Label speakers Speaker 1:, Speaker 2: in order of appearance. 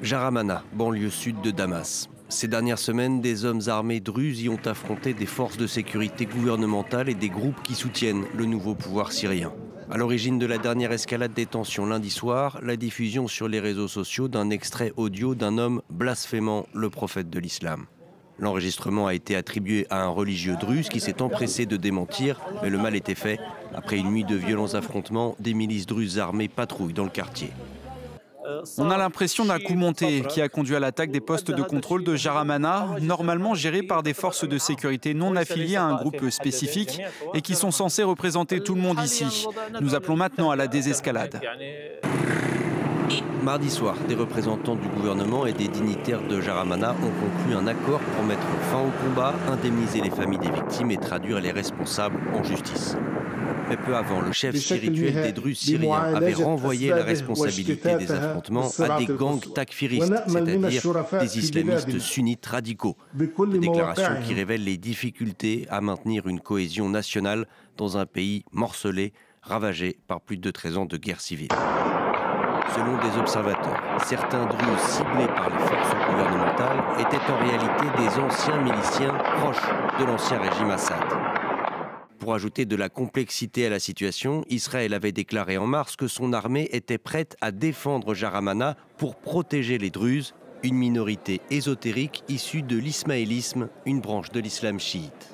Speaker 1: Jaramana, banlieue sud de Damas. Ces dernières semaines, des hommes armés druzes y ont affronté des forces de sécurité gouvernementales et des groupes qui soutiennent le nouveau pouvoir syrien. À l'origine de la dernière escalade des tensions lundi soir, la diffusion sur les réseaux sociaux d'un extrait audio d'un homme blasphémant le prophète de l'islam. L'enregistrement a été attribué à un religieux druze qui s'est empressé de démentir, mais le mal était fait. Après une nuit de violents affrontements, des milices druzes armées patrouillent dans le quartier.
Speaker 2: On a l'impression d'un coup monté qui a conduit à l'attaque des postes de contrôle de Jaramana, normalement gérés par des forces de sécurité non affiliées à un groupe spécifique et qui sont censés représenter tout le monde ici. Nous appelons maintenant à la désescalade.
Speaker 1: Mardi soir, des représentants du gouvernement et des dignitaires de Jaramana ont conclu un accord pour mettre fin au combat, indemniser les familles des victimes et traduire les responsables en justice. Mais peu avant, le chef spirituel des Druzes syriens avait renvoyé la responsabilité des affrontements à des gangs takfiristes, c'est-à-dire des islamistes sunnites radicaux. Des déclarations qui révèlent les difficultés à maintenir une cohésion nationale dans un pays morcelé, ravagé par plus de 13 ans de guerre civile. Selon des observateurs, certains Druzes ciblés par les forces gouvernementales étaient en réalité des anciens miliciens proches de l'ancien régime Assad. Pour ajouter de la complexité à la situation, Israël avait déclaré en mars que son armée était prête à défendre Jaramana pour protéger les Druzes, une minorité ésotérique issue de l'ismaélisme, une branche de l'islam chiite.